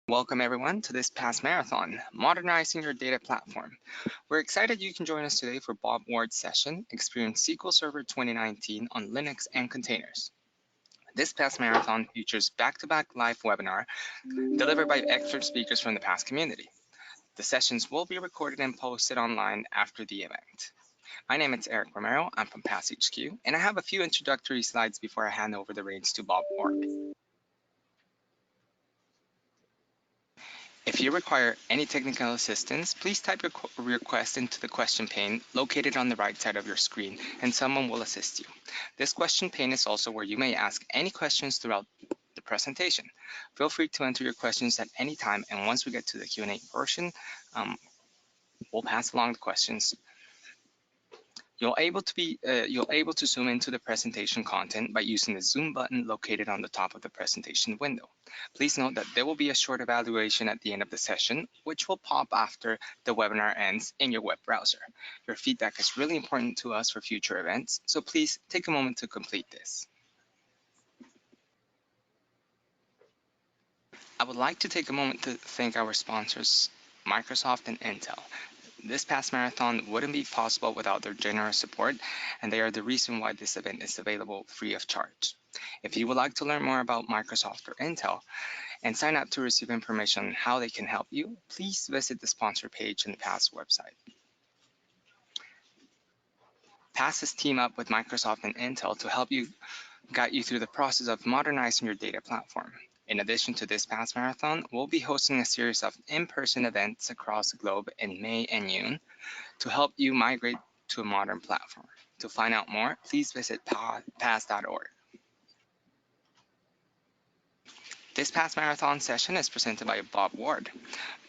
Welcome everyone to this past marathon, Modernizing Your Data Platform. We're excited you can join us today for Bob Ward's session, Experience SQL Server 2019 on Linux and Containers. This past marathon features back-to-back live webinar delivered by expert speakers from the past community. The sessions will be recorded and posted online after the event. My name is Eric Romero, I'm from PASS HQ, and I have a few introductory slides before I hand over the reins to Bob Ward. If you require any technical assistance, please type your request into the question pane located on the right side of your screen, and someone will assist you. This question pane is also where you may ask any questions throughout the presentation. Feel free to enter your questions at any time, and once we get to the Q&A portion, we'll pass along the questions. You're able to zoom into the presentation content by using the zoom button located on the top of the presentation window. Please note that there will be a short evaluation at the end of the session, which will pop after the webinar ends in your web browser. Your feedback is really important to us for future events, so please take a moment to complete this. I would like to take a moment to thank our sponsors, Microsoft and Intel. This past marathon wouldn't be possible without their generous support, and they are the reason why this event is available free of charge. If you would like to learn more about Microsoft or Intel and sign up to receive information on how they can help you, please visit the sponsor page on the PASS website. PASS has teamed up with Microsoft and Intel to help you guide you through the process of modernizing your data platform. In addition to this past marathon, we'll be hosting a series of in-person events across the globe in May and June to help you migrate to a modern platform. To find out more, please visit pass.org. This past marathon session is presented by Bob Ward.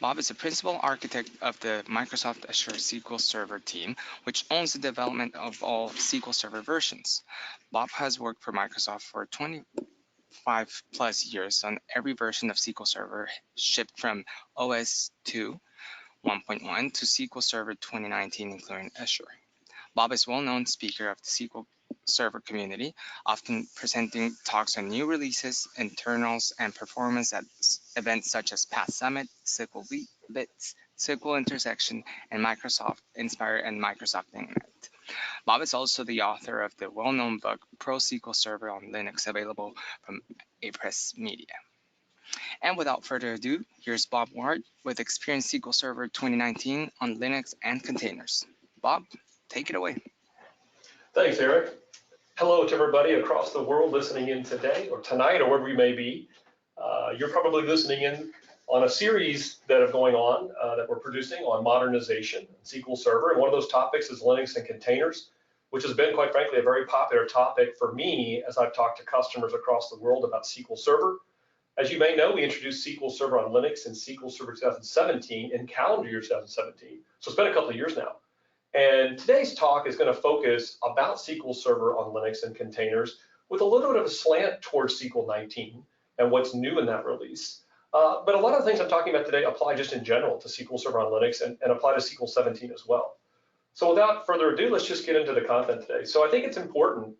Bob is the principal architect of the Microsoft Azure SQL Server team, which owns the development of all SQL Server versions. Bob has worked for Microsoft for 25+ years on every version of SQL Server shipped from OS 2 1.1 to SQL Server 2019, including Azure. Bob is a well-known speaker of the SQL Server community, often presenting talks on new releases, internals, and performance at events such as PASS Summit, SQL Bits, SQL Intersection, and Microsoft Inspire and Microsoft Ignite. Bob is also the author of the well-known book Pro SQL Server on Linux, available from Apress Media. And without further ado, here's Bob Ward with Experience SQL Server 2019 on Linux and Containers. Bob, take it away. Thanks, Eric. Hello to everybody across the world listening in today or tonight or wherever you may be. You're probably listening in on a series that are going on that we're producing on modernization, SQL Server, and one of those topics is Linux and containers, which has been, quite frankly, a very popular topic for me as I've talked to customers across the world about SQL Server. As you may know, we introduced SQL Server on Linux in SQL Server 2017 in calendar year 2017, so it's been a couple of years now. And today's talk is going to focus about SQL Server on Linux and containers with a little bit of a slant towards SQL 19 and what's new in that release. But a lot of the things I'm talking about today apply just in general to SQL Server on Linux and apply to SQL 17 as well. So without further ado, let's just get into the content today. So I think it's important,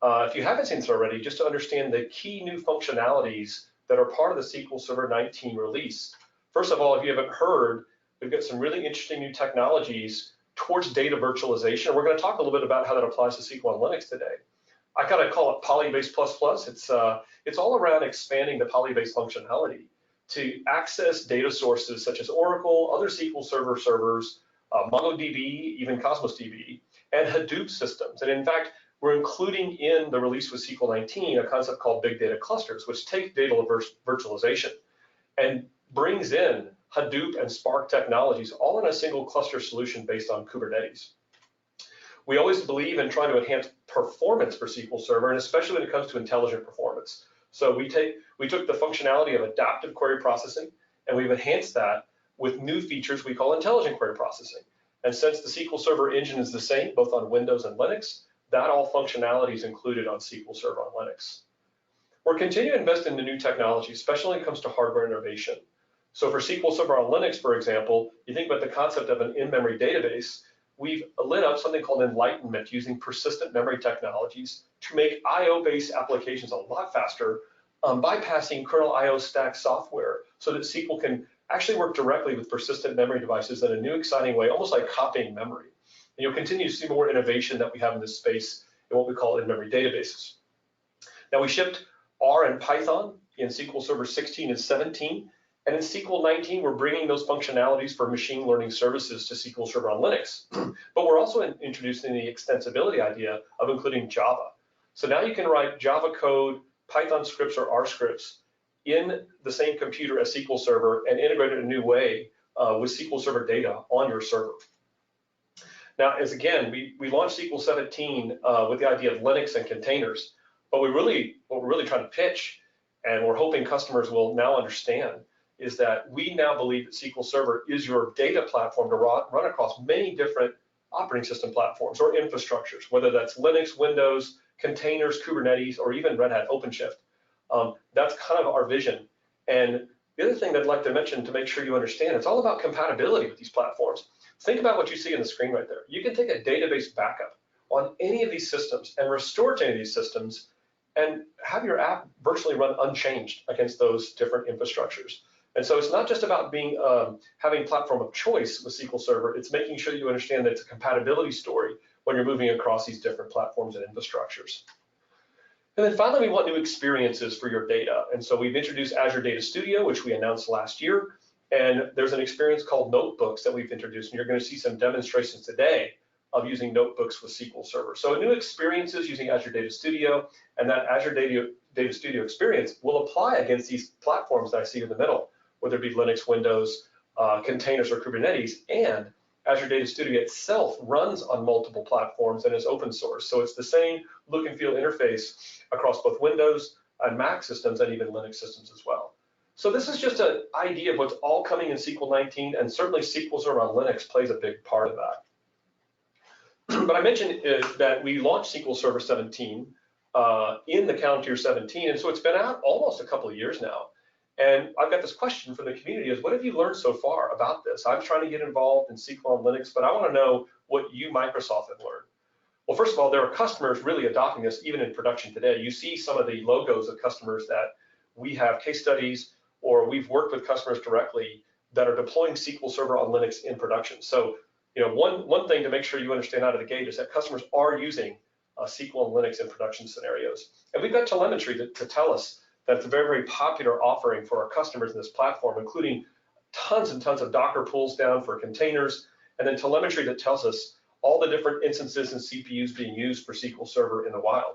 if you haven't seen this already, just to understand the key new functionalities that are part of the SQL Server 19 release. First of all, if you haven't heard, we've got some really interesting new technologies towards data virtualization. We're going to talk a little bit about how that applies to SQL on Linux today. I kind of call it Polybase++. It's all around expanding the Polybase functionality to access data sources such as Oracle, other SQL Server servers, MongoDB, even Cosmos DB, and Hadoop systems. And in fact, we're including in the release with SQL 19 a concept called big data clusters, which take data virtualization and brings in Hadoop and Spark technologies all in a single cluster solution based on Kubernetes. We always believe in trying to enhance performance for SQL Server, and especially when it comes to intelligent performance. So we took the functionality of adaptive query processing, and we've enhanced that with new features we call intelligent query processing. And since the SQL Server engine is the same, both on Windows and Linux, that all functionality is included on SQL Server on Linux. We're continuing to invest in the new technology, especially when it comes to hardware innovation. So for SQL Server on Linux, for example, you think about the concept of an in-memory database, we've lit up something called enlightenment using persistent memory technologies to make IO-based applications a lot faster, bypassing kernel IO stack software so that SQL can actually work directly with persistent memory devices in a new, exciting way, almost like copying memory. And you'll continue to see more innovation that we have in this space in what we call in-memory databases. Now, we shipped R and Python in SQL Server 16 and 17, and in SQL 19, we're bringing those functionalities for machine learning services to SQL Server on Linux. But we're also introducing the extensibility idea of including Java. So now you can write Java code, Python scripts, or R scripts in the same computer as SQL Server and integrate it in a new way with SQL Server data on your server. Now, as again, we launched SQL 17 with the idea of Linux and containers, but what we're really trying to pitch, and we're hoping customers will now understand, is that we now believe that SQL Server is your data platform to run across many different operating system platforms or infrastructures, whether that's Linux, Windows, containers, Kubernetes, or even Red Hat OpenShift. That's kind of our vision. And the other thing that I'd like to mention to make sure you understand, it's all about compatibility with these platforms. Think about what you see on the screen right there. You can take a database backup on any of these systems and restore to any of these systems and have your app virtually run unchanged against those different infrastructures. And so it's not just about being having platform of choice with SQL Server, it's making sure you understand that it's a compatibility story when you're moving across these different platforms and infrastructures. And then finally, we want new experiences for your data. And so we've introduced Azure Data Studio, which we announced last year. And there's an experience called Notebooks that we've introduced. And you're going to see some demonstrations today of using notebooks with SQL Server. So new experiences using Azure Data Studio, and that Azure Data Studio experience will apply against these platforms that I see in the middle, whether it be Linux, Windows, containers, or Kubernetes. And Azure Data Studio itself runs on multiple platforms and is open source. So it's the same look and feel interface across both Windows and Mac systems and even Linux systems as well. So this is just an idea of what's all coming in SQL 19, and certainly SQL Server on Linux plays a big part of that. But I mentioned that we launched SQL Server 17 in the calendar year 17, and so it's been out almost a couple of years now. And I've got this question from the community is, what have you learned so far about this? I'm trying to get involved in SQL on Linux, but I want to know what you, Microsoft, have learned. Well, first of all, there are customers really adopting this even in production today. You see some of the logos of customers that we have case studies or we've worked with customers directly that are deploying SQL Server on Linux in production. So, one thing to make sure you understand out of the gate is that customers are using SQL on Linux in production scenarios. And we've got telemetry to tell us that it's a very, very popular offering for our customers in this platform, including tons and tons of Docker pulls down for containers, and then telemetry that tells us all the different instances and CPUs being used for SQL Server in the wild.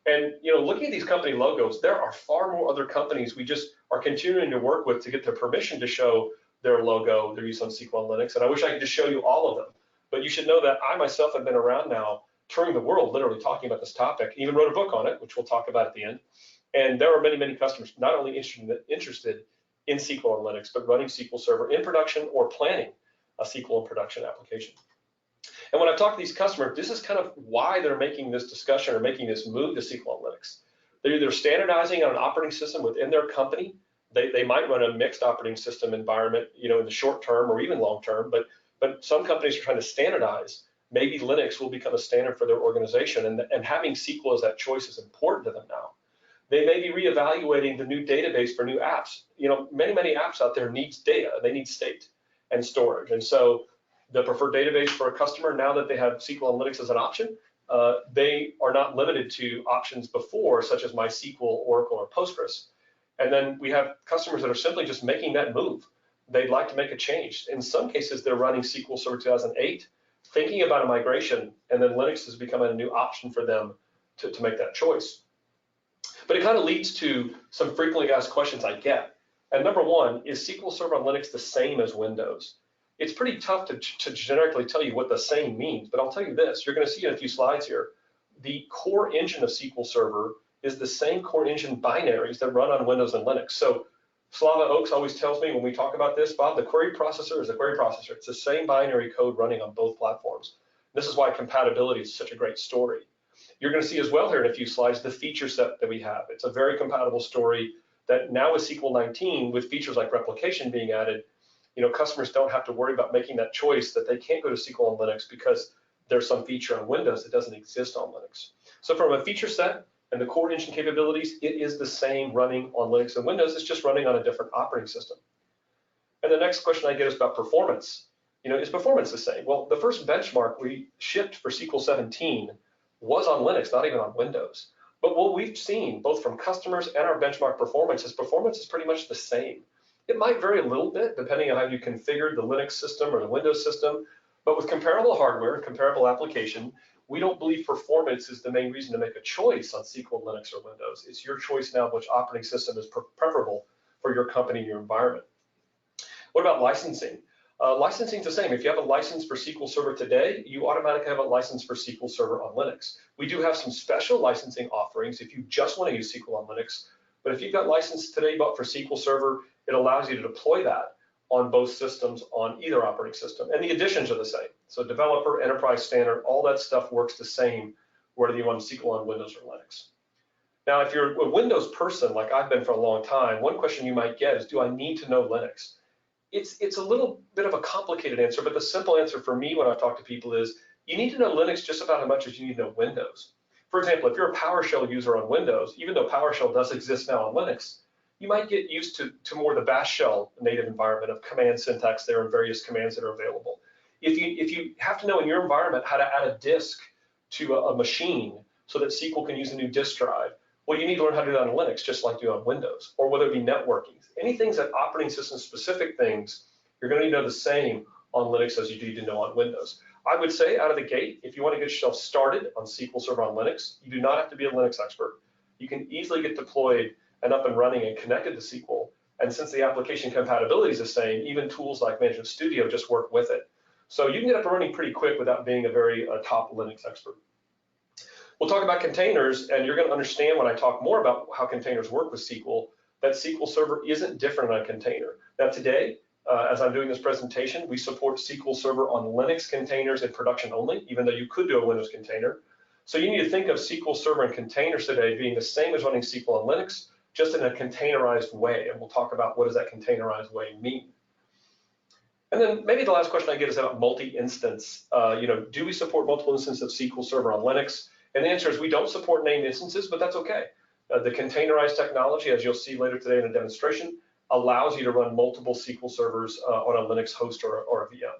And looking at these company logos, there are far more other companies we just are continuing to work with to get their permission to show their logo, their use on SQL on Linux. And I wish I could just show you all of them. But you should know that I myself have been around now touring the world, literally talking about this topic, even wrote a book on it, which we'll talk about at the end. And there are many, many customers not only interested in SQL on Linux, but running SQL Server in production or planning a SQL in production application. And when I've talked to these customers, this is kind of why they're making this discussion or making this move to SQL on Linux. They're either standardizing on an operating system within their company. They might run a mixed operating system environment, in the short term or even long term, but some companies are trying to standardize. Maybe Linux will become a standard for their organization, and having SQL as that choice is important to them now. They may be reevaluating the new database for new apps. Many apps out there needs data. They need state and storage. And so the preferred database for a customer, now that they have SQL on Linux as an option, they are not limited to options before, such as MySQL, Oracle, or Postgres. And then we have customers that are simply just making that move. They'd like to make a change. In some cases, they're running SQL Server 2008, thinking about a migration, and then Linux has become a new option for them to make that choice. But it kind of leads to some frequently asked questions I get. And number one, is SQL Server on Linux the same as Windows? It's pretty tough to generically tell you what the same means, but I'll tell you this. You're going to see in a few slides here, the core engine of SQL Server is the same core engine binaries that run on Windows and Linux. So Slava Oaks always tells me when we talk about this, Bob, the query processor is a query processor. It's the same binary code running on both platforms. This is why compatibility is such a great story. You're going to see as well here in a few slides the feature set that we have. It's a very compatible story that now with SQL 19, with features like replication being added, customers don't have to worry about making that choice that they can't go to SQL on Linux because there's some feature on Windows that doesn't exist on Linux. So from a feature set, and the core engine capabilities, it is the same running on Linux and Windows. It's just running on a different operating system. And the next question I get is about performance. Is performance the same? Well, the first benchmark we shipped for SQL 17 was on Linux, not even on Windows. But what we've seen, both from customers and our benchmark performance is pretty much the same. It might vary a little bit depending on how you configured the Linux system or the Windows system, but with comparable hardware and comparable application, we don't believe performance is the main reason to make a choice on SQL, Linux, or Windows. It's your choice now of which operating system is preferable for your company and your environment. What about licensing? Licensing is the same. If you have a license for SQL Server today, you automatically have a license for SQL Server on Linux. We do have some special licensing offerings if you just want to use SQL on Linux. But if you've got license today bought for SQL Server, it allows you to deploy that on both systems on either operating system. And the additions are the same. So developer, enterprise standard, all that stuff works the same whether you want SQL on Windows or Linux. Now, if you're a Windows person, like I've been for a long time, one question you might get is, do I need to know Linux? It's a little bit of a complicated answer, but the simple answer for me when I talk to people is, you need to know Linux just about as much as you need to know Windows. For example, if you're a PowerShell user on Windows, even though PowerShell does exist now on Linux, you might get used to more the Bash shell native environment of command syntax there and various commands that are available. If you have to know in your environment how to add a disk to a machine so that SQL can use a new disk drive, well, you need to learn how to do that on Linux, just like you do on Windows, or whether it be networking. Anything that operating system specific things, you're going to need to know the same on Linux as you do to know on Windows. I would say out of the gate, if you want to get yourself started on SQL Server on Linux, you do not have to be a Linux expert. You can easily get deployed and up and running and connected to SQL. And since the application compatibility is the same, even tools like Management Studio just work with it. So you can get up and running pretty quick without being a very top Linux expert. We'll talk about containers, and you're going to understand when I talk more about how containers work with SQL, that SQL Server isn't different on a container. Now today, as I'm doing this presentation, we support SQL Server on Linux containers in production only, even though you could do a Windows container. So you need to think of SQL Server and containers today being the same as running SQL on Linux, just in a containerized way. And we'll talk about what does that containerized way mean. And then maybe the last question I get is about multi-instance. Do we support multiple instances of SQL Server on Linux? And the answer is we don't support named instances, but that's okay. The containerized technology, as you'll see later today in a demonstration, allows you to run multiple SQL servers on a Linux host or a VM.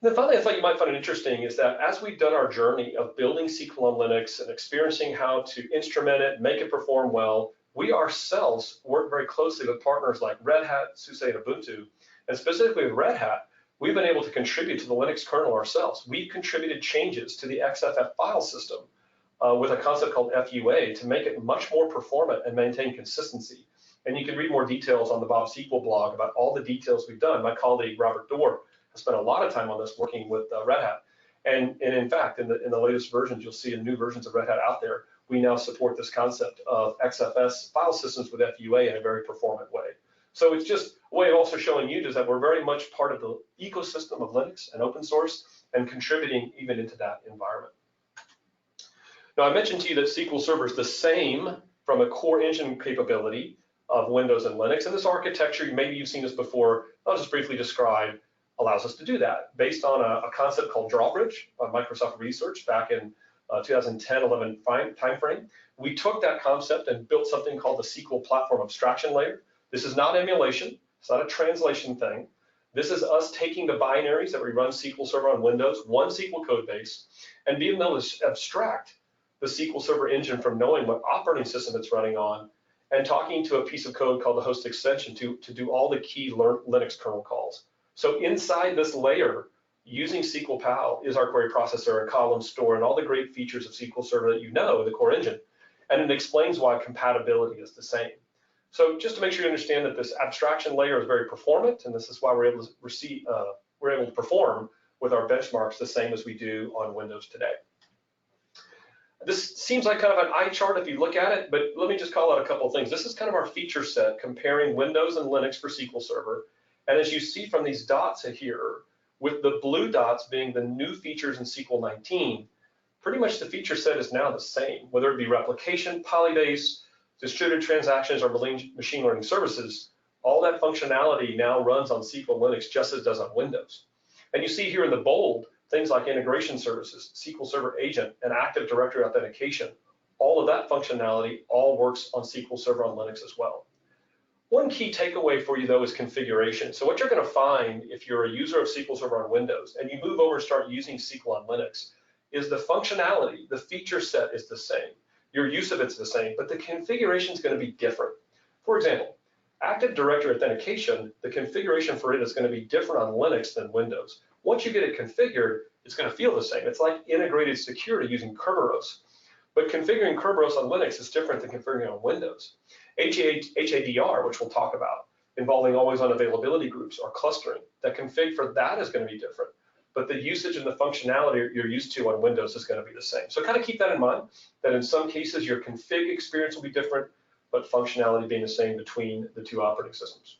And then finally, I thought you might find it interesting is that as we've done our journey of building SQL on Linux and experiencing how to instrument it, make it perform well, we ourselves work very closely with partners like Red Hat, SUSE, and Ubuntu. And specifically with Red Hat, we've been able to contribute to the Linux kernel ourselves. We've contributed changes to the XFF file system with a concept called FUA to make it much more performant and maintain consistency. And you can read more details on the Bob SQL blog about all the details we've done. My colleague, Robert Dorr, has spent a lot of time on this working with Red Hat. And in fact, in the latest versions, you'll see in new versions of Red Hat out there, we now support this concept of XFS file systems with FUA in a very performant way. So it's just a way of also showing you is that we're very much part of the ecosystem of Linux and open source and contributing even into that environment. Now, I mentioned to you that SQL Server is the same from a core engine capability of Windows and Linux. And this architecture, maybe you've seen this before, I'll just briefly describe, allows us to do that based on a concept called Drawbridge by Microsoft Research back in 2010-11 timeframe. We took that concept and built something called the SQL Platform Abstraction Layer. This is not emulation. It's not a translation thing. This is us taking the binaries that we run SQL Server on Windows, one SQL code base, and being able to abstract the SQL Server engine from knowing what operating system it's running on and talking to a piece of code called the host extension to do all the key Linux kernel calls. So inside this layer, using SQL PAL is our query processor and column store and all the great features of SQL Server that you know in the core engine. And it explains why compatibility is the same. So just to make sure you understand that this abstraction layer is very performant, and this is why we're able to perform with our benchmarks the same as we do on Windows today. This seems like kind of an eye chart if you look at it, but let me just call out a couple of things. This is kind of our feature set comparing Windows and Linux for SQL Server. And as you see from these dots here, with the blue dots being the new features in SQL 19, pretty much the feature set is now the same, whether it be replication, polybase, distributed transactions, or machine learning services, all that functionality now runs on SQL Linux just as it does on Windows. And you see here in the bold, things like integration services, SQL Server agent, and Active Directory authentication, all of that functionality all works on SQL Server on Linux as well. One key takeaway for you though is configuration. So what you're going to find if you're a user of SQL Server on Windows and you move over and start using SQL on Linux is the functionality, the feature set is the same. Your use of it's the same, but the configuration is going to be different. For example, Active Directory authentication, the configuration for it is going to be different on Linux than Windows. Once you get it configured, it's going to feel the same. It's like integrated security using Kerberos. But configuring Kerberos on Linux is different than configuring on Windows. HADR, which we'll talk about, involving always on availability groups or clustering, the config for that is going to be different. But the usage and the functionality you're used to on Windows is going to be the same. So kind of keep that in mind, that in some cases your config experience will be different, but functionality being the same between the two operating systems.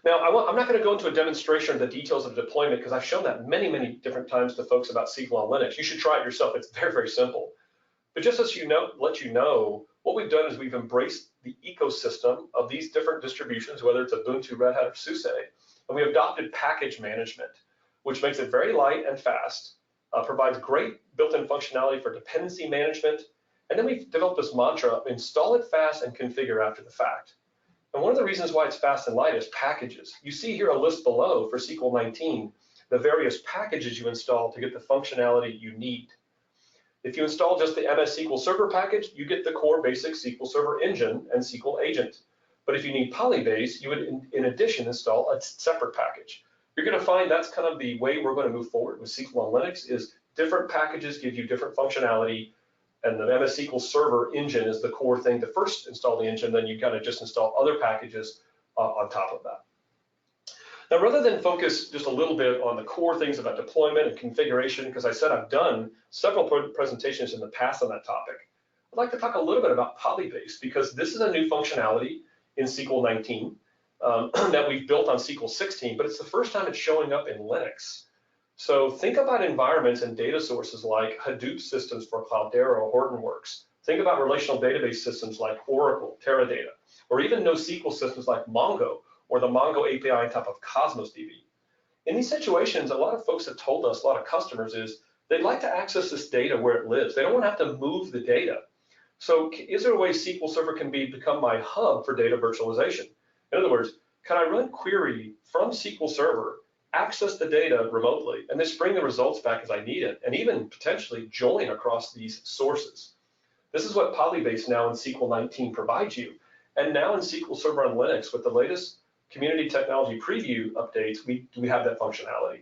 Now, I'm not going to go into a demonstration of the details of deployment because I've shown that many, many different times to folks about SQL on Linux. You should try it yourself. It's very, very simple. But just as you know, let you know, what we've done is we've embraced the ecosystem of these different distributions, whether it's Ubuntu, Red Hat, or SUSE, and we adopted package management, which makes it very light and fast, provides great built-in functionality for dependency management, and then we've developed this mantra, install it fast and configure after the fact. And one of the reasons why it's fast and light is packages. You see here a list below for SQL 19, the various packages you install to get the functionality you need. If you install just the MS SQL Server package, you get the core basic SQL Server engine and SQL agent. But if you need Polybase, you would, in addition, install a separate package. You're going to find that's kind of the way we're going to move forward with SQL on Linux is different packages give you different functionality, and the MS SQL Server engine is the core thing to first install the engine, then you kind of just install other packages on top of that. Now, rather than focus just a little bit on the core things about deployment and configuration, because I said I've done several presentations in the past on that topic, I'd like to talk a little bit about Polybase, because this is a new functionality in SQL 19 that we've built on SQL 16, but it's the first time it's showing up in Linux. So think about environments and data sources like Hadoop systems for Cloudera or Hortonworks. Think about relational database systems like Oracle, Teradata, or even NoSQL systems like Mongo or the Mongo API on top of Cosmos DB. In these situations, a lot of folks have told us, a lot of customers is, they'd like to access this data where it lives. They don't want to have to move the data. So is there a way SQL Server can become my hub for data virtualization? In other words, can I run query from SQL Server, access the data remotely, and then bring the results back as I need it, and even potentially join across these sources? This is what Polybase now in SQL 19 provides you. And now in SQL Server on Linux, with the latest community technology preview updates, we have that functionality.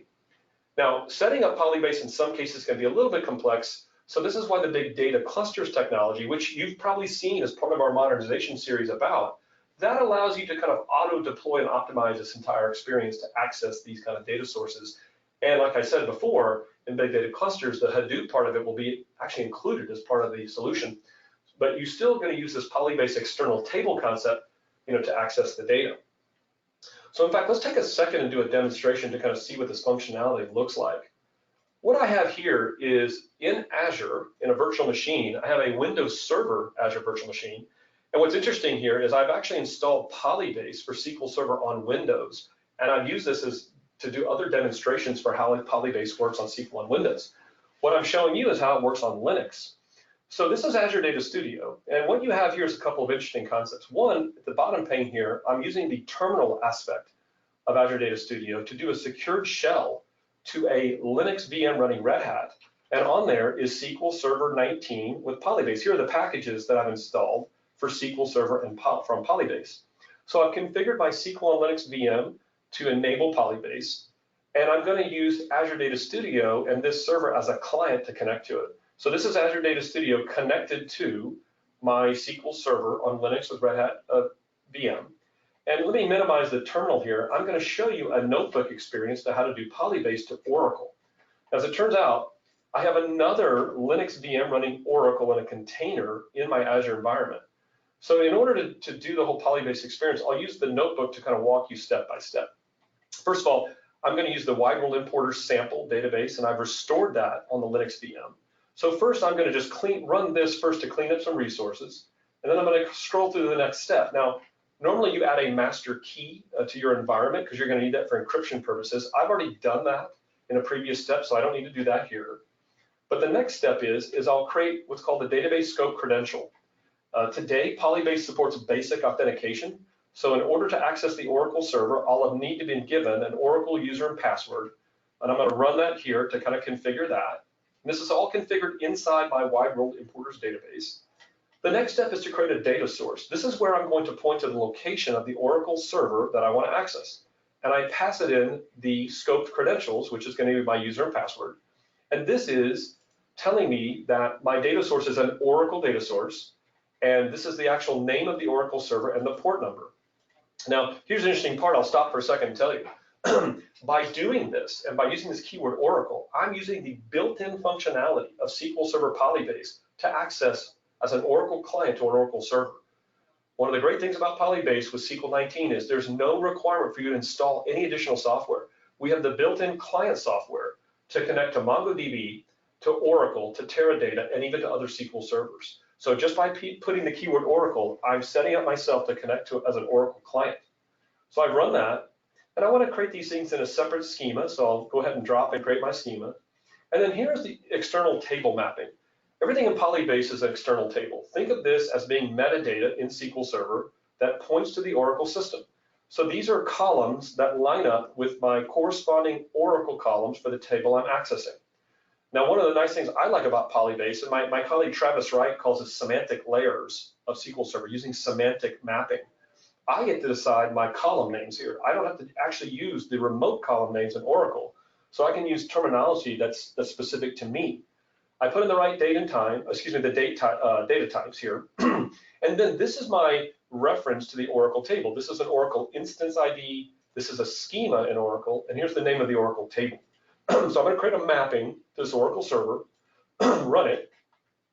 Now, setting up Polybase in some cases can be a little bit complex. So this is why the big data clusters technology, which you've probably seen as part of our modernization series about, that allows you to kind of auto-deploy and optimize this entire experience to access these kind of data sources. And like I said before, in big data clusters, the Hadoop part of it will be actually included as part of the solution. But you're still going to use this Polybase external table concept, to access the data. So in fact, let's take a second and do a demonstration to kind of see what this functionality looks like. What I have here is in Azure, in a virtual machine, I have a Windows Server Azure virtual machine. And what's interesting here is I've actually installed Polybase for SQL Server on Windows, and I've used this to do other demonstrations for how Polybase works on SQL on Windows. What I'm showing you is how it works on Linux. So this is Azure Data Studio, and what you have here is a couple of interesting concepts. One, at the bottom pane here, I'm using the terminal aspect of Azure Data Studio to do a secured shell to a Linux VM running Red Hat, and on there is SQL Server 19 with Polybase. Here are the packages that I've installed for SQL Server and from Polybase. So I've configured my SQL on Linux VM to enable Polybase, and I'm going to use Azure Data Studio and this server as a client to connect to it. So this is Azure Data Studio connected to my SQL Server on Linux with Red Hat VM. And let me minimize the terminal here. I'm going to show you a notebook experience to how to do Polybase to Oracle. As it turns out, I have another Linux VM running Oracle in a container in my Azure environment. So in order to do the whole Polybase experience, I'll use the notebook to kind of walk you step by step. First of all, I'm going to use the Wide World Importer sample database, and I've restored that on the Linux VM. So first, I'm going to just run this first to clean up some resources, and then I'm going to scroll through the next step. Now, normally you add a master key to your environment because you're going to need that for encryption purposes. I've already done that in a previous step, so I don't need to do that here. But the next step is I'll create what's called the database scope credential. Today, Polybase supports basic authentication. So in order to access the Oracle server, I'll need to be given an Oracle user and password. And I'm going to run that here to kind of configure that. And this is all configured inside my Wide World Importers database. The next step is to create a data source. This is where I'm going to point to the location of the Oracle server that I want to access. And I pass it in the scoped credentials, which is going to be my user and password. And this is telling me that my data source is an Oracle data source. And this is the actual name of the Oracle server and the port number. Now, here's an interesting part. I'll stop for a second and tell you. By doing this and by using this keyword Oracle, I'm using the built-in functionality of SQL Server Polybase to access as an Oracle client to an Oracle server. One of the great things about Polybase with SQL 19 is there's no requirement for you to install any additional software. We have the built-in client software to connect to MongoDB, to Oracle, to Teradata, and even to other SQL servers. So just by putting the keyword Oracle, I'm setting up myself to connect to it as an Oracle client. So I've run that, and I want to create these things in a separate schema. So I'll go ahead and drop and create my schema. And then here's the external table mapping. Everything in Polybase is an external table. Think of this as being metadata in SQL Server that points to the Oracle system. So these are columns that line up with my corresponding Oracle columns for the table I'm accessing. Now, one of the nice things I like about Polybase, and my colleague Travis Wright calls it semantic layers of SQL Server, using semantic mapping. I get to decide my column names here. I don't have to actually use the remote column names in Oracle, so I can use terminology that's specific to me. I put in the right date and time, the data types here, and then this is my reference to the Oracle table. This is an Oracle instance ID. This is a schema in Oracle, and here's the name of the Oracle table. So I'm going to create a mapping to this Oracle server, run it.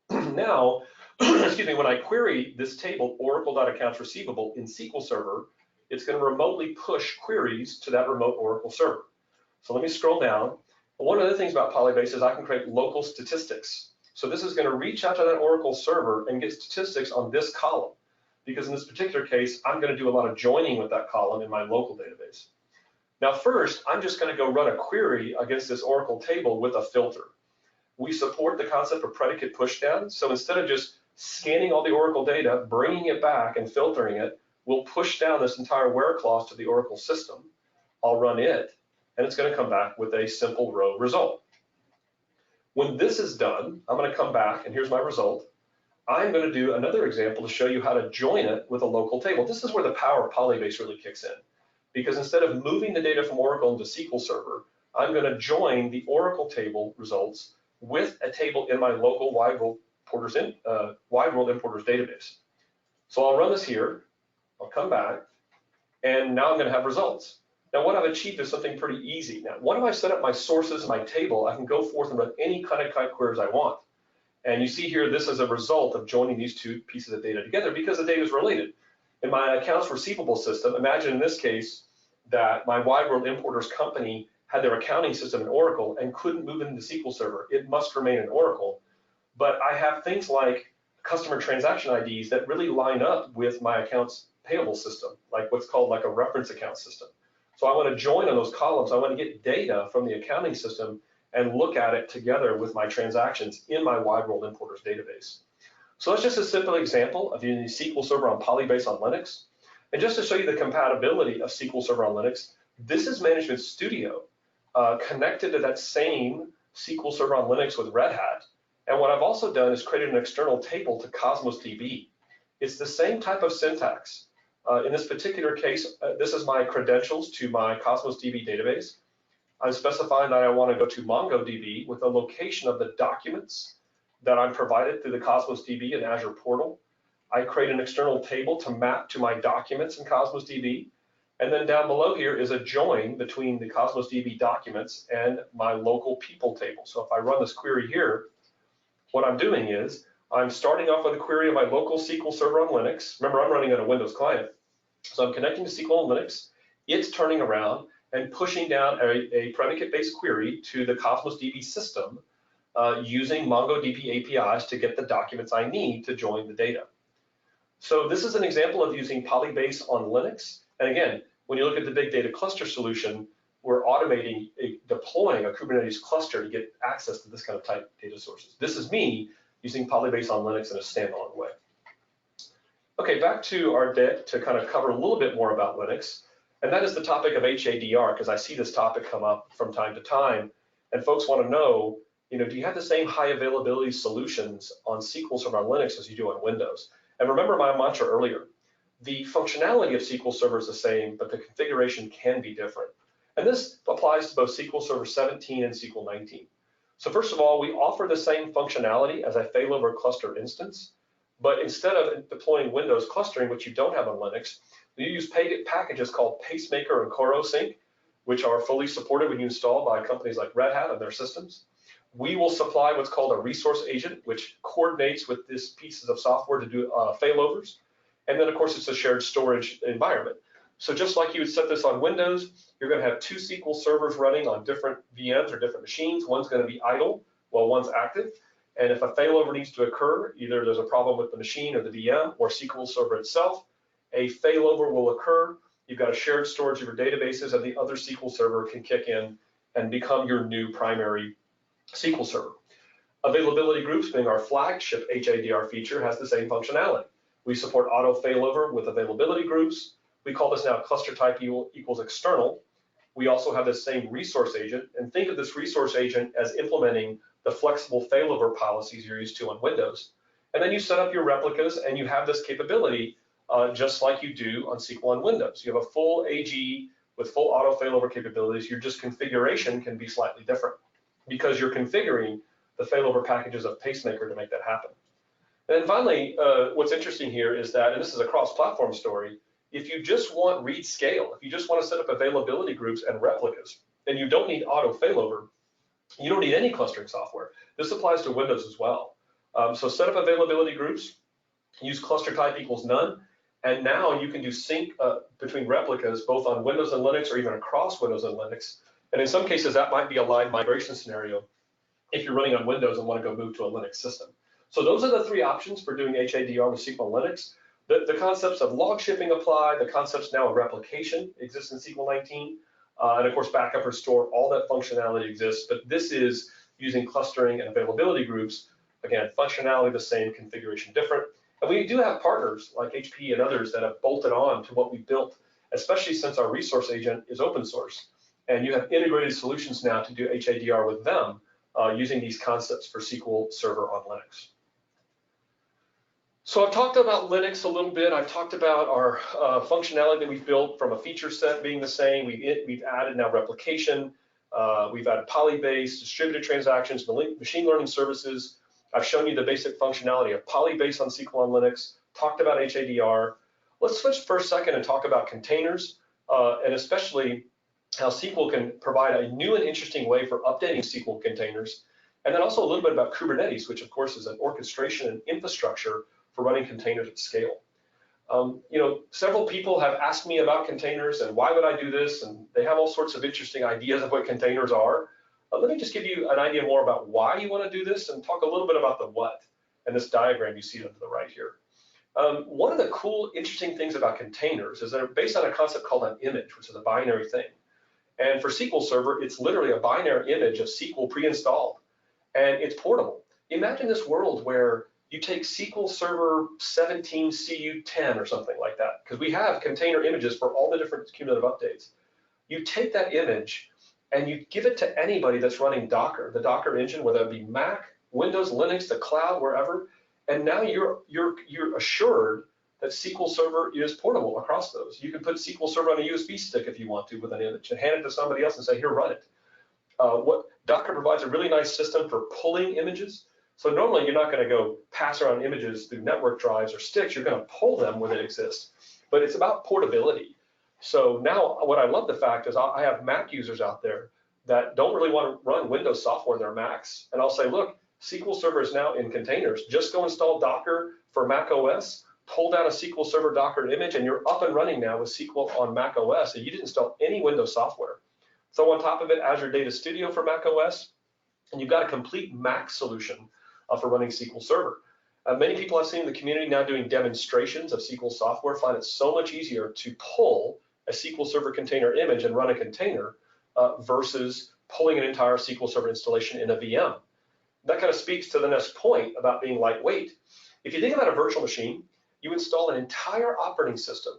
Now, when I query this table, Oracle.accounts receivable in SQL Server, it's going to remotely push queries to that remote Oracle server. So let me scroll down. One of the things about Polybase is I can create local statistics. So this is going to reach out to that Oracle server and get statistics on this column, because in this particular case, I'm going to do a lot of joining with that column in my local database. Now, first, I'm just going to go run a query against this Oracle table with a filter. We support the concept of predicate pushdown. So instead of just scanning all the Oracle data, bringing it back and filtering it, we'll push down this entire where clause to the Oracle system. I'll run it, and it's going to come back with a simple row result. When this is done, I'm going to come back, and here's my result. I'm going to do another example to show you how to join it with a local table. This is where the power of Polybase really kicks in, because instead of moving the data from Oracle into SQL Server, I'm going to join the Oracle table results with a table in my local Wide World Importers database. So I'll run this here. I'll come back, and now I'm going to have results. Now, what I've achieved is something pretty easy. Now, once I've set up my sources, my table, I can go forth and run any kind of queries I want. And you see here, this is a result of joining these two pieces of data together because the data is related. In my accounts receivable system, imagine in this case that my Wide World Importers company had their accounting system in Oracle and couldn't move it into SQL Server. It must remain in Oracle. But I have things like customer transaction IDs that really line up with my accounts payable system, like what's called like a reference account system. So I want to join on those columns. I want to get data from the accounting system and look at it together with my transactions in my Wide World Importers database. So that's just a simple example of using SQL Server on Polybase on Linux. And just to show you the compatibility of SQL Server on Linux, this is Management Studio connected to that same SQL Server on Linux with Red Hat. And what I've also done is created an external table to Cosmos DB. It's the same type of syntax. In this particular case, this is my credentials to my Cosmos DB database. I'm specifying that I want to go to MongoDB with a location of the documents that I'm provided through the Cosmos DB and Azure portal. I create an external table to map to my documents in Cosmos DB. And then down below here is a join between the Cosmos DB documents and my local people table. So if I run this query here, what I'm doing is I'm starting off with a query of my local SQL Server on Linux. Remember, I'm running on a Windows client. So I'm connecting to SQL on Linux. It's turning around and pushing down a predicate-based query to the Cosmos DB system using MongoDB APIs to get the documents I need to join the data. So this is an example of using Polybase on Linux. And again, when you look at the big data cluster solution, we're automating deploying a Kubernetes cluster to get access to this kind of type data sources. This is me using Polybase on Linux in a standalone way. Okay, back to our deck to kind of cover a little bit more about Linux, and that is the topic of HADR, because I see this topic come up from time to time, and folks want to know, do you have the same high availability solutions on SQL Server on Linux as you do on Windows? And remember my mantra earlier, the functionality of SQL Server is the same, but the configuration can be different. And this applies to both SQL Server 17 and SQL 19. So first of all, we offer the same functionality as a failover cluster instance, but instead of deploying Windows clustering, which you don't have on Linux, we use packages called Pacemaker and CoroSync, which are fully supported when you install by companies like Red Hat and their systems. We will supply what's called a resource agent, which coordinates with these pieces of software to do failovers. And then, of course, it's a shared storage environment. So just like you would set this on Windows, you're going to have two SQL servers running on different VMs or different machines. One's going to be idle while one's active. And if a failover needs to occur, either there's a problem with the machine or the VM or SQL Server itself, a failover will occur. You've got a shared storage of your databases, and the other SQL Server can kick in and become your new primary SQL Server. Availability groups, being our flagship HADR feature, has the same functionality. We support auto failover with availability groups. We call this now cluster type equals external. We also have the same resource agent, and think of this resource agent as implementing the flexible failover policies you're used to on Windows. And then you set up your replicas, and you have this capability just like you do on SQL on Windows. You have a full AG with full auto failover capabilities. Your just configuration can be slightly different because you're configuring the failover packages of Pacemaker to make that happen. And then finally, what's interesting here is that, and this is a cross-platform story, if you just want read scale, if you just want to set up availability groups and replicas, and you don't need auto failover, you don't need any clustering software. This applies to Windows as well. So set up availability groups, use cluster type equals none, and now you can do sync between replicas both on Windows and Linux or even across Windows and Linux. And in some cases, that might be a live migration scenario if you're running on Windows and want to go move to a Linux system. So those are the three options for doing HADR with SQL Linux. The concepts of log shipping apply, the concepts now of replication exist in SQL 19, and of course backup restore, all that functionality exists, but this is using clustering and availability groups. Again, functionality the same, configuration different. And we do have partners like HP and others that have bolted on to what we built, especially since our resource agent is open source. And you have integrated solutions now to do HADR with them using these concepts for SQL Server on Linux. So I've talked about Linux a little bit. I've talked about our functionality that we've built from a feature set being the same. We've added now replication. We've added Polybase, distributed transactions, machine learning services. I've shown you the basic functionality of Polybase on SQL on Linux, talked about HADR. Let's switch for a second and talk about containers, and especially how SQL can provide a new and interesting way for updating SQL containers. And then also a little bit about Kubernetes, which of course is an orchestration and infrastructure for running containers at scale. Several people have asked me about containers and why would I do this, and they have all sorts of interesting ideas of what containers are. Let me just give you an idea more about why you want to do this and talk a little bit about the what, and this diagram you see to the right here. One of the cool, interesting things about containers is that they're based on a concept called an image, which is a binary thing. And for SQL Server, it's literally a binary image of SQL pre-installed, and it's portable. Imagine this world where you take SQL Server 17 CU10 or something like that, because we have container images for all the different cumulative updates. You take that image and you give it to anybody that's running Docker, the Docker engine, whether it be Mac, Windows, Linux, the cloud, wherever, and now you're assured that SQL Server is portable across those. You can put SQL Server on a USB stick if you want to with an image and hand it to somebody else and say, here, run it. Docker provides a really nice system for pulling images. So normally you're not going to go pass around images through network drives or sticks. You're going to pull them where they exist. But it's about portability. So now what I love the fact is I have Mac users out there that don't really want to run Windows software in their Macs. And I'll say, look, SQL Server is now in containers. Just go install Docker for Mac OS, pull down a SQL Server Docker image, and you're up and running now with SQL on Mac OS. And you didn't install any Windows software. So on top of it, Azure Data Studio for Mac OS, and you've got a complete Mac solution for running SQL Server. Many people I've seen in the community now doing demonstrations of SQL software find it so much easier to pull a SQL Server container image and run a container versus pulling an entire SQL Server installation in a VM. That kind of speaks to the next point about being lightweight. If you think about a virtual machine, you install an entire operating system.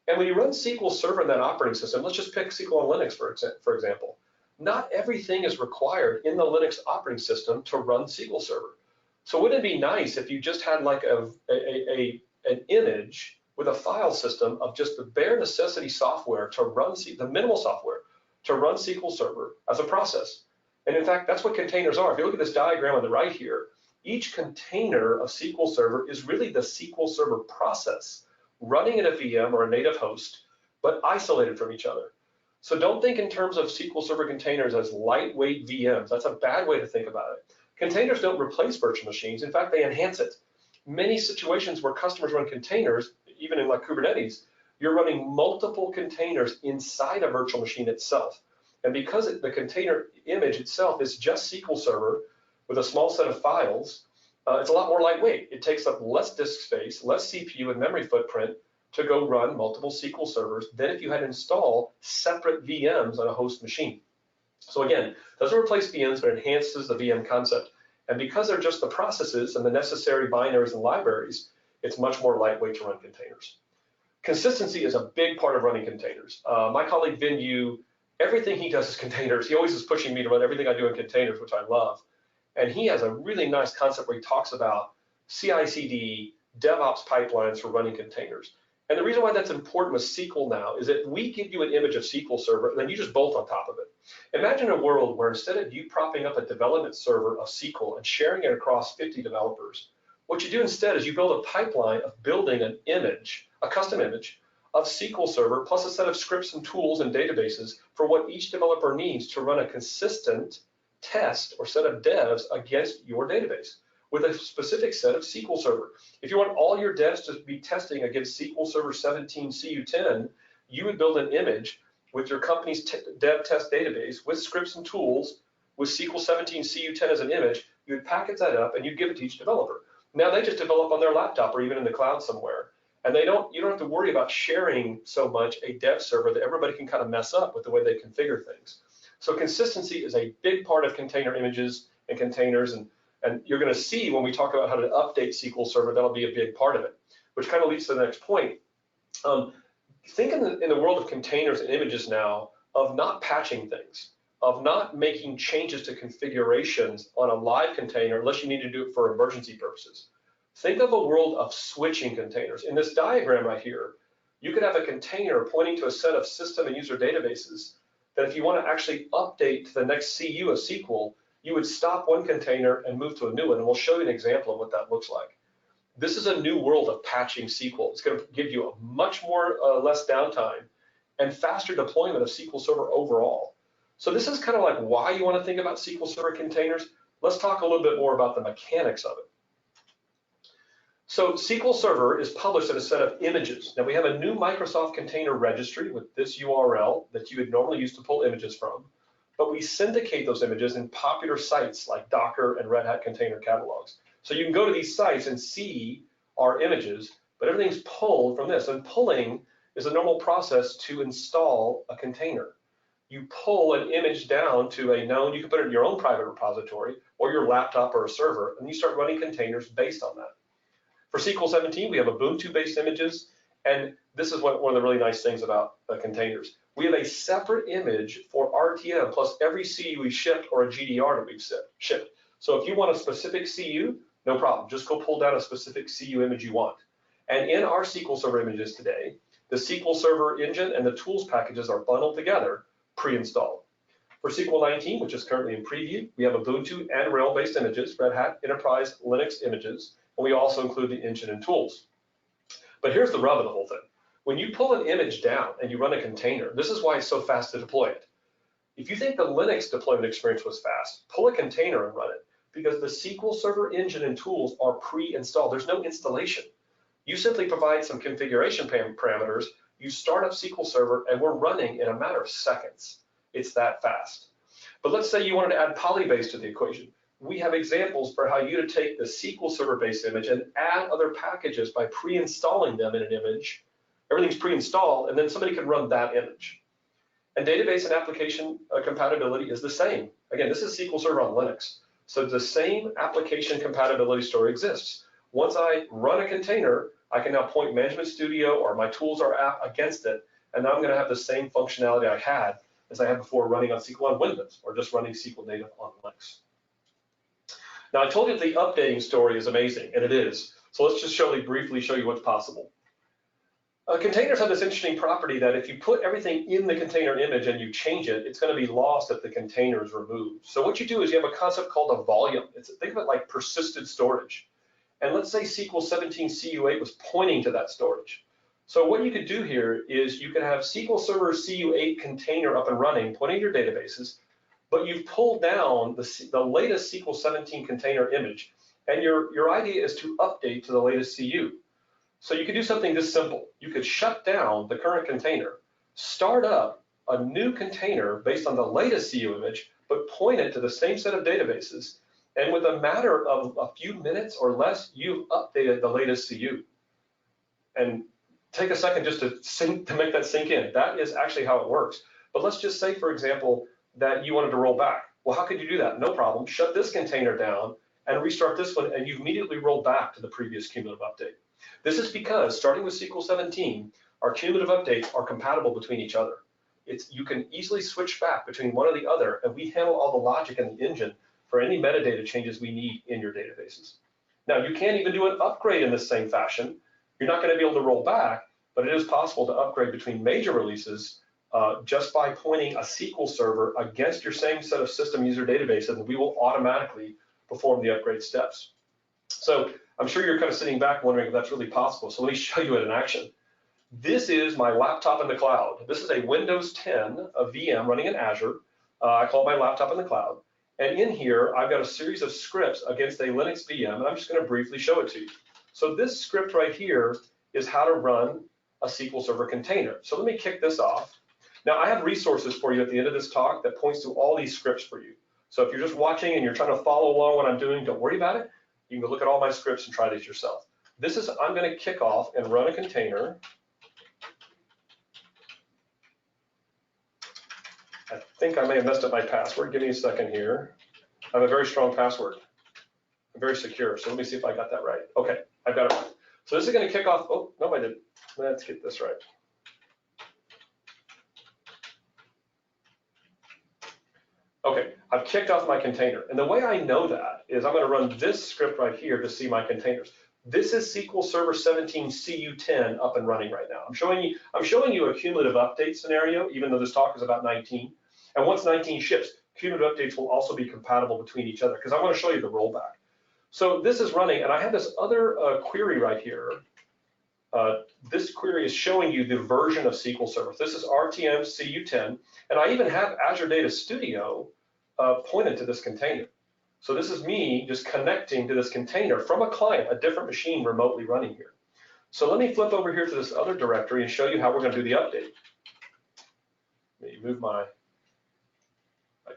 And when you run SQL Server in that operating system, let's just pick SQL on Linux, for example. Not everything is required in the Linux operating system to run SQL Server. So wouldn't it be nice if you just had like an image with a file system of just the bare necessity software to run, the minimal software to run SQL Server as a process? And in fact, that's what containers are. If you look at this diagram on the right here, each container of SQL Server is really the SQL Server process running in a VM or a native host, but isolated from each other. So don't think in terms of SQL Server containers as lightweight VMs. That's a bad way to think about it. Containers don't replace virtual machines. In fact, they enhance it. Many situations where customers run containers, even in like Kubernetes, you're running multiple containers inside a virtual machine itself. And because the container image itself is just SQL Server with a small set of files, it's a lot more lightweight. It takes up less disk space, less CPU and memory footprint to go run multiple SQL servers than if you had to install separate VMs on a host machine. So again, doesn't replace VMs, but enhances the VM concept. And because they're just the processes and the necessary binaries and libraries, it's much more lightweight to run containers. Consistency is a big part of running containers. My colleague Vin Yu, everything he does is containers. He always is pushing me to run everything I do in containers, which I love. And he has a really nice concept where he talks about CI/CD, DevOps pipelines for running containers. And the reason why that's important with SQL now is that we give you an image of SQL Server, and then you just bolt on top of it. Imagine a world where instead of you propping up a development server of SQL and sharing it across 50 developers, what you do instead is you build a pipeline of building an image, a custom image of SQL Server, plus a set of scripts and tools and databases for what each developer needs to run a consistent test or set of devs against your database with a specific set of SQL Server. If you want all your devs to be testing against SQL Server 17 CU10, you would build an image with your company's dev test database with scripts and tools with SQL 17 CU10 as an image. You would package that up and you'd give it to each developer. Now they just develop on their laptop or even in the cloud somewhere. And you don't have to worry about sharing so much a dev server that everybody can kind of mess up with the way they configure things. So consistency is a big part of container images and containers, and you're going to see when we talk about how to update SQL Server, that'll be a big part of it, which kind of leads to the next point. Think in the world of containers and images now of not patching things, of not making changes to configurations on a live container unless you need to do it for emergency purposes. Think of a world of switching containers. In this diagram right here, you could have a container pointing to a set of system and user databases that if you want to actually update to the next CU of SQL, you would stop one container and move to a new one. And we'll show you an example of what that looks like. This is a new world of patching SQL. It's going to give you a much more less downtime and faster deployment of SQL Server overall. So this is kind of like why you want to think about SQL Server containers. Let's talk a little bit more about the mechanics of it. So SQL Server is published in a set of images. Now we have a new Microsoft container registry with this URL that you would normally use to pull images from, but we syndicate those images in popular sites like Docker and Red Hat container catalogs. So you can go to these sites and see our images, but everything's pulled from this. And pulling is a normal process to install a container. You pull an image down to a known, you can put it in your own private repository or your laptop or a server, and you start running containers based on that. For SQL 17, we have Ubuntu-based images, and this is one of the really nice things about containers. We have a separate image for RTM plus every CU we shipped or a GDR that we've shipped. So if you want a specific CU, no problem. Just go pull down a specific CU image you want. And in our SQL Server images today, the SQL Server engine and the tools packages are bundled together, pre-installed. For SQL 19, which is currently in preview, we have Ubuntu and Rails-based images, Red Hat Enterprise Linux images, and we also include the engine and tools. But here's the rub of the whole thing. When you pull an image down and you run a container, this is why it's so fast to deploy it. If you think the Linux deployment experience was fast, pull a container and run it, because the SQL Server engine and tools are pre-installed. There's no installation. You simply provide some configuration parameters, you start up SQL Server, and we're running in a matter of seconds. It's that fast. But let's say you wanted to add Polybase to the equation. We have examples for how you to take the SQL Server-based image and add other packages by pre-installing them in an image. Everything's pre-installed, and then somebody can run that image. And database and application compatibility is the same. Again, this is SQL Server on Linux. So the same application compatibility story exists. Once I run a container, I can now point Management Studio or my tools or app against it, and now I'm going to have the same functionality I had as I had before running on SQL on Windows or just running SQL native on Linux. Now, I told you the updating story is amazing, and it is. So let's just briefly show you what's possible. Containers have this interesting property that if you put everything in the container image and you change it, it's going to be lost if the container is removed. So what you do is you have a concept called a volume. Think of it like persisted storage. And let's say SQL 17 CU8 was pointing to that storage. So what you could do here is you could have SQL Server CU8 container up and running, pointing to your databases, but you've pulled down the latest SQL 17 container image, and your idea is to update to the latest CU. So you could do something this simple. You could shut down the current container, start up a new container based on the latest CU image, but point it to the same set of databases. And with a matter of a few minutes or less, you've updated the latest CU. And take a second just to make that sink in. That is actually how it works. But let's just say, for example, that you wanted to roll back. Well, how could you do that? No problem. Shut this container down and restart this one, and you've immediately rolled back to the previous cumulative update. This is because, starting with SQL 17, our cumulative updates are compatible between each other. You can easily switch back between one or the other, and we handle all the logic in the engine for any metadata changes we need in your databases. Now, you can't even do an upgrade in the same fashion. You're not going to be able to roll back, but it is possible to upgrade between major releases just by pointing a SQL server against your same set of system user databases, and we will automatically perform the upgrade steps. So I'm sure you're kind of sitting back wondering if that's really possible. So let me show you it in action. This is my laptop in the cloud. This is a Windows 10, a VM running in Azure. I call it my laptop in the cloud. And in here, I've got a series of scripts against a Linux VM, and I'm just going to briefly show it to you. So this script right here is how to run a SQL Server container. So let me kick this off. Now, I have resources for you at the end of this talk that points to all these scripts for you. So if you're just watching and you're trying to follow along what I'm doing, don't worry about it. You can go look at all my scripts and try these yourself. I'm going to kick off and run a container. I think I may have messed up my password. Give me a second here. I have a very strong password, very secure. So let me see if I got that right. Okay, I've got it right. So this is going to kick off. Oh, no, I didn't. Let's get this right. Okay, I've kicked off my container. And the way I know that is I'm going to run this script right here to see my containers. This is SQL Server 17 CU10 up and running right now. I'm showing you a cumulative update scenario, even though this talk is about 19. And once 19 ships, cumulative updates will also be compatible between each other, because I want to show you the rollback. So this is running, and I have this other query right here. This query is showing you the version of SQL Server. This is RTM CU10, and I even have Azure Data Studio pointed to this container. So this is me just connecting to this container from a client, a different machine remotely running here. So let me flip over here to this other directory and show you how we're going to do the update. Let me move my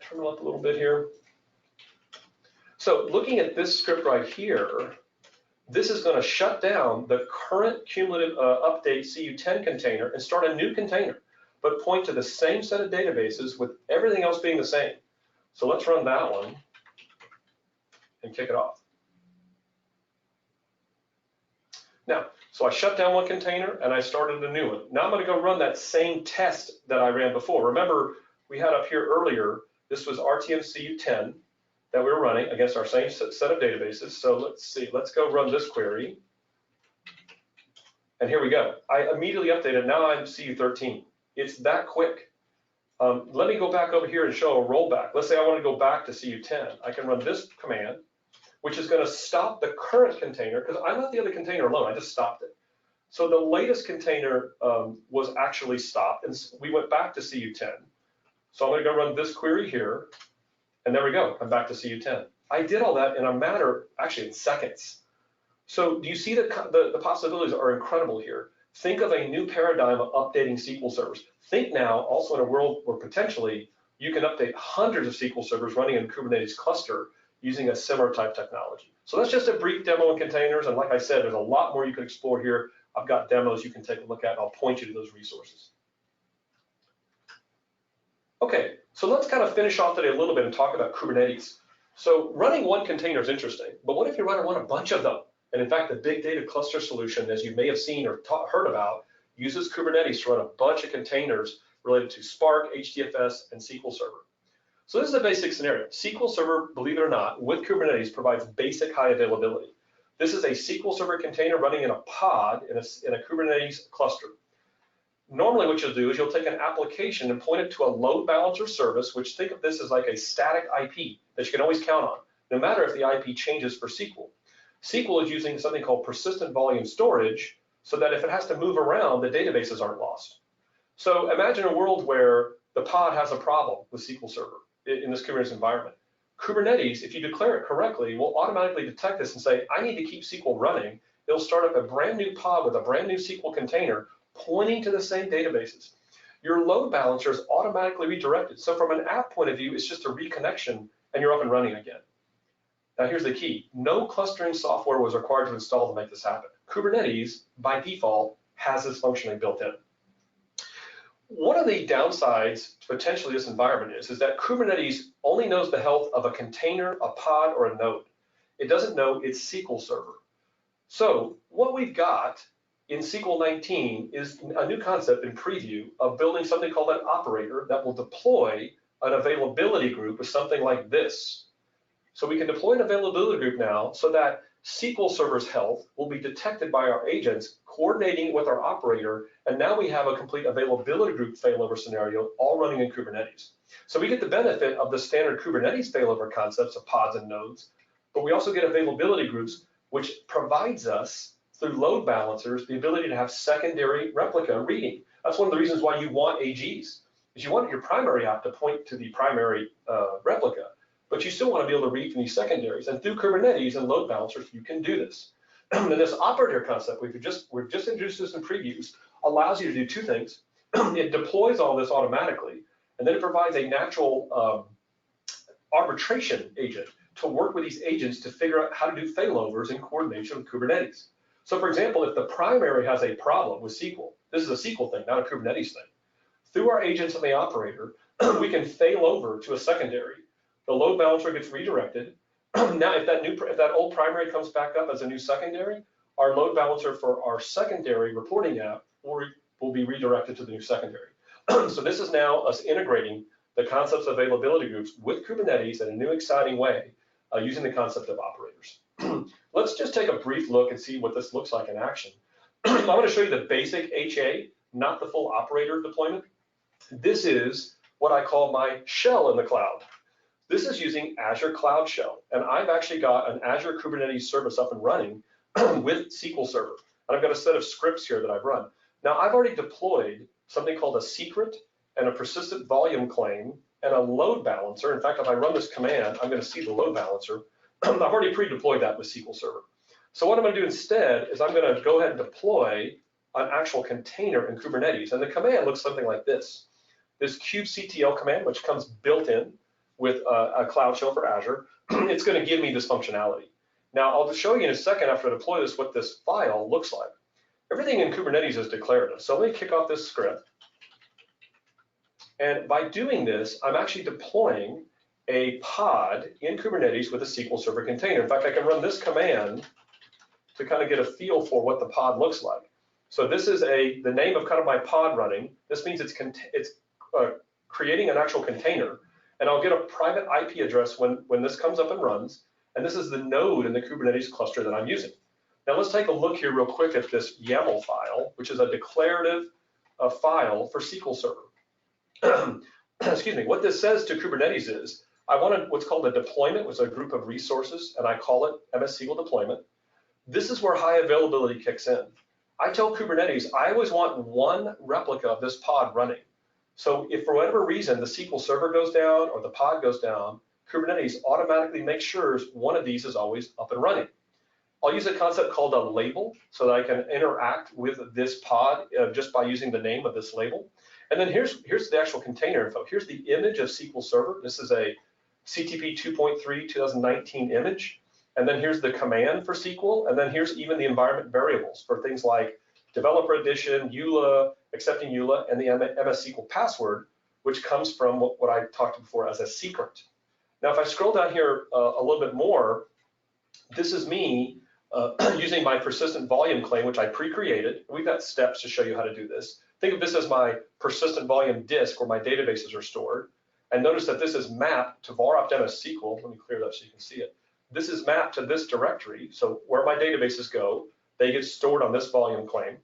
terminal up a little bit here. So looking at this script right here, this is going to shut down the current cumulative update CU10 container and start a new container, but point to the same set of databases with everything else being the same. So let's run that one and kick it off. Now, so I shut down one container and I started a new one. Now I'm going to go run that same test that I ran before. Remember, we had up here earlier, this was RTM CU10 that we were running against our same set of databases. So let's see, let's go run this query. And here we go. I immediately updated, now I'm CU13. It's that quick. Let me go back over here and show a rollback. Let's say I want to go back to CU10. I can run this command, which is going to stop the current container, because I let the other container alone, I just stopped it. So the latest container was actually stopped, and we went back to CU10. So I'm going to go run this query here, and there we go, I'm back to CU10. I did all that in a matter, actually in seconds. So do you see that the possibilities are incredible here? Think of a new paradigm of updating SQL servers. Think now also in a world where potentially you can update hundreds of SQL servers running in a Kubernetes cluster using a similar type technology. So that's just a brief demo in containers. And like I said, there's a lot more you can explore here. I've got demos you can take a look at, and I'll point you to those resources. Okay, so let's kind of finish off today a little bit and talk about Kubernetes. So running one container is interesting, but what if you want a bunch of them? And in fact, the big data cluster solution, as you may have seen or heard about, uses Kubernetes to run a bunch of containers related to Spark, HDFS, and SQL Server. So this is a basic scenario. SQL Server, believe it or not, with Kubernetes provides basic high availability. This is a SQL Server container running in a pod in a Kubernetes cluster. Normally what you'll do is you'll take an application and point it to a load balancer service, which think of this as like a static IP that you can always count on, no matter if the IP changes for SQL. SQL is using something called persistent volume storage, so that if it has to move around, the databases aren't lost. So imagine a world where the pod has a problem with SQL Server in this Kubernetes environment. Kubernetes, if you declare it correctly, will automatically detect this and say, I need to keep SQL running. It'll start up a brand new pod with a brand new SQL container pointing to the same databases. Your load balancer is automatically redirected. So from an app point of view, it's just a reconnection and you're up and running again. Now here's the key. No clustering software was required to install to make this happen. Kubernetes, by default, has this functioning built in. One of the downsides to potentially this environment is that Kubernetes only knows the health of a container, a pod, or a node. It doesn't know its SQL Server. So what we've got in SQL 19 is a new concept in preview of building something called an operator that will deploy an availability group with something like this. So we can deploy an availability group now so that SQL Server's health will be detected by our agents, coordinating with our operator, and now we have a complete availability group failover scenario all running in Kubernetes. So we get the benefit of the standard Kubernetes failover concepts of pods and nodes, but we also get availability groups, which provides us, through load balancers, the ability to have secondary replica reading. That's one of the reasons why you want AGs, is you want your primary app to point to the primary replica, but you still want to be able to read from these secondaries. And through Kubernetes and load balancers, you can do this. And this operator concept, we've just introduced this in previews, allows you to do two things. It deploys all this automatically, and then it provides a natural arbitration agent to work with these agents to figure out how to do failovers in coordination with Kubernetes. So for example, if the primary has a problem with SQL, this is a SQL thing, not a Kubernetes thing. Through our agents and the operator, we can fail over to a secondary. The load balancer gets redirected. Now, if that old primary comes back up as a new secondary, our load balancer for our secondary reporting app will be redirected to the new secondary. So this is now us integrating the concepts of availability groups with Kubernetes in a new exciting way using the concept of operators. Let's just take a brief look and see what this looks like in action. I'm going to show you the basic HA, not the full operator deployment. This is what I call my shell in the cloud. This is using Azure Cloud Shell, and I've actually got an Azure Kubernetes service up and running with SQL Server. And I've got a set of scripts here that I've run. Now, I've already deployed something called a secret and a persistent volume claim and a load balancer. In fact, if I run this command, I'm going to see the load balancer. I've already pre-deployed that with SQL Server. So what I'm going to do instead is I'm going to go ahead and deploy an actual container in Kubernetes. And the command looks something like this. This kubectl command, which comes built in with a Cloud Shell for Azure, it's going to give me this functionality. Now, I'll show you in a second after I deploy this what this file looks like. Everything in Kubernetes is declarative. So let me kick off this script. And by doing this, I'm actually deploying a pod in Kubernetes with a SQL Server container. In fact, I can run this command to kind of get a feel for what the pod looks like. So this is the name of kind of my pod running. This means it's creating an actual container. And I'll get a private IP address when this comes up and runs. And this is the node in the Kubernetes cluster that I'm using. Now let's take a look here real quick at this YAML file, which is a declarative file for SQL Server. Excuse me. What this says to Kubernetes is, I want what's called a deployment, which is a group of resources, and I call it MS SQL deployment. This is where high availability kicks in. I tell Kubernetes, I always want one replica of this pod running. So if for whatever reason the SQL Server goes down or the pod goes down, Kubernetes automatically makes sure one of these is always up and running. I'll use a concept called a label so that I can interact with this pod just by using the name of this label. And then here's the actual container info. Here's the image of SQL Server. This is a CTP 2.3 2019 image. And then here's the command for SQL. And then here's even the environment variables for things like developer edition, EULA, accepting EULA, and the MS SQL password which comes from what I talked before as a secret. Now, if I scroll down here a little bit more, this is me using my persistent volume claim, which I pre-created. We've got steps to show you how to do this. Think of this as my persistent volume disk where my databases are stored. And notice that this is mapped to var opt MS SQL. Let me clear that so you can see it. This is mapped to this directory. So where my databases go, they get stored on this volume claim.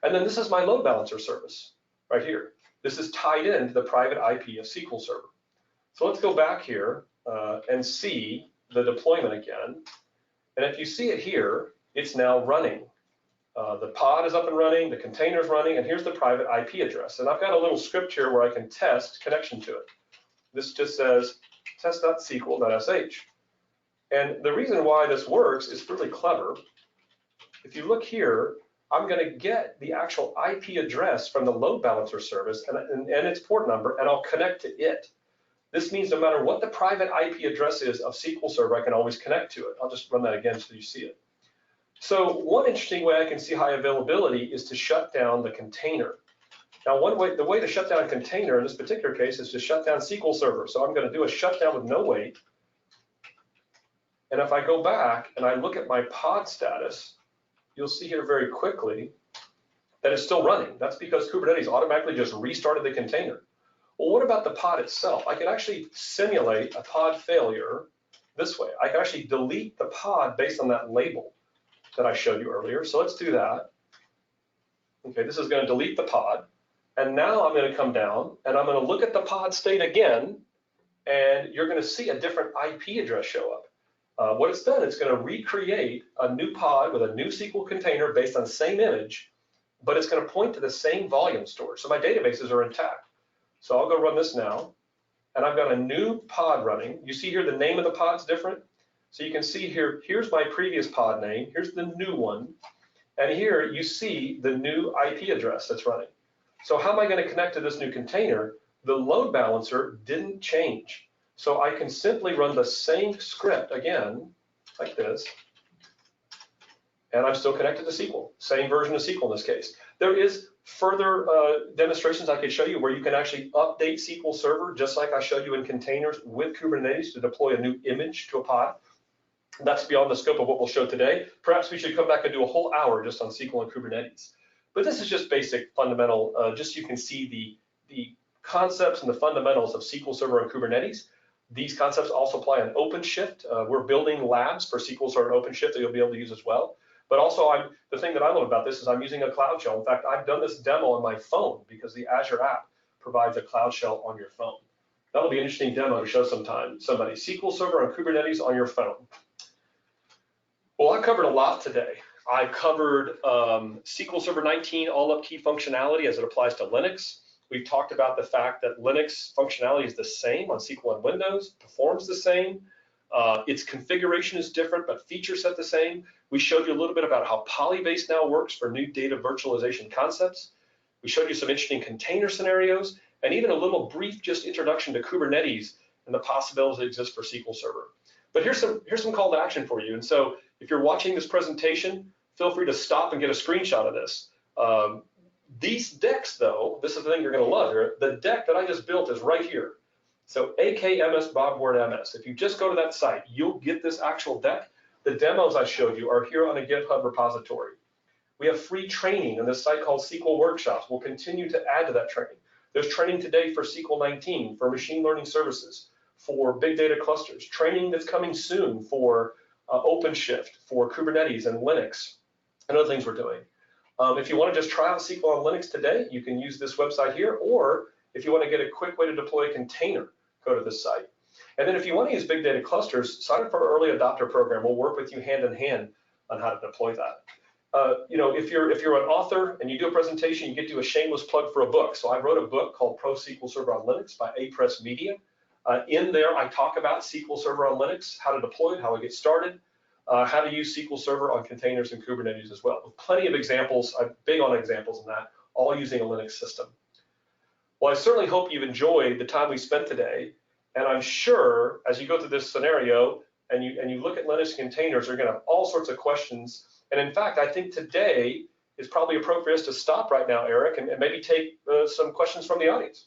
And then this is my load balancer service right here. This is tied into the private IP of SQL Server. So let's go back here and see the deployment again. And if you see it here, it's now running. The pod is up and running, the container is running, and here's the private IP address. And I've got a little script here where I can test connection to it. This just says test.sql.sh. And the reason why this works is really clever. If you look here, I'm going to get the actual IP address from the load balancer service and its port number, and I'll connect to it. This means no matter what the private IP address is of SQL Server, I can always connect to it. I'll just run that again so you see it. So one interesting way I can see high availability is to shut down the container. Now, the way to shut down a container in this particular case is to shut down SQL Server. So I'm going to do a shutdown with no wait. And if I go back and I look at my pod status, you'll see here very quickly that it's still running. That's because Kubernetes automatically just restarted the container. Well, what about the pod itself? I can actually simulate a pod failure this way. I can actually delete the pod based on that label that I showed you earlier. So let's do that. Okay, this is going to delete the pod. And now I'm going to come down and I'm going to look at the pod state again, and you're going to see a different IP address show up. What it's done, it's going to recreate a new pod with a new SQL container based on the same image, but it's going to point to the same volume storage. So my databases are intact. So I'll go run this now, and I've got a new pod running. You see here the name of the pod's different. So you can see here, here's my previous pod name, here's the new one, and here you see the new IP address that's running. So how am I going to connect to this new container? The load balancer didn't change. So I can simply run the same script again, like this, and I'm still connected to SQL, same version of SQL in this case. There is further demonstrations I could show you where you can actually update SQL Server, just like I showed you in containers with Kubernetes to deploy a new image to a pod. That's beyond the scope of what we'll show today. Perhaps we should come back and do a whole hour just on SQL and Kubernetes. But this is just basic fundamental, just so you can see the concepts and the fundamentals of SQL Server and Kubernetes. These concepts also apply on OpenShift. We're building labs for SQL Server and OpenShift that you'll be able to use as well. But also, the thing that I love about this is I'm using a Cloud Shell. In fact, I've done this demo on my phone because the Azure app provides a Cloud Shell on your phone. That'll be an interesting demo to show sometime. Somebody, SQL Server and Kubernetes on your phone. Well, I covered a lot today. I covered SQL Server 19 all-up key functionality as it applies to Linux. We've talked about the fact that Linux functionality is the same on SQL and Windows, performs the same. Its configuration is different, but feature set the same. We showed you a little bit about how Polybase now works for new data virtualization concepts. We showed you some interesting container scenarios, and even a little brief just introduction to Kubernetes and the possibilities that exist for SQL Server. But here's some call to action for you. And so if you're watching this presentation, feel free to stop and get a screenshot of this. These decks, though, this is the thing you're going to love here. The deck that I just built is right here. So AKMS Bob Ward MS. If you just go to that site, you'll get this actual deck. The demos I showed you are here on a GitHub repository. We have free training on this site called SQL Workshops. We'll continue to add to that training. There's training today for SQL 19, for machine learning services, for big data clusters, training that's coming soon for OpenShift, for Kubernetes and Linux, and other things we're doing. If you want to just try out SQL on Linux today, you can use this website here, or if you want to get a quick way to deploy a container, go to this site. And then if you want to use big data clusters, sign up for our early adopter program. We'll work with you hand in hand on how to deploy that. You know, if you're an author and you do a presentation, you get to do a shameless plug for a book. So I wrote a book called Pro SQL Server on Linux by Apress Media. In there, I talk about SQL Server on Linux, how to deploy it, how to get started, how to use SQL Server on containers and Kubernetes as well. With plenty of examples, I'm big on examples in that, all using a Linux system. Well, I certainly hope you've enjoyed the time we spent today, and I'm sure as you go through this scenario and you look at Linux containers, you're going to have all sorts of questions. And in fact, I think today is probably appropriate to stop right now, Eric, and maybe take some questions from the audience.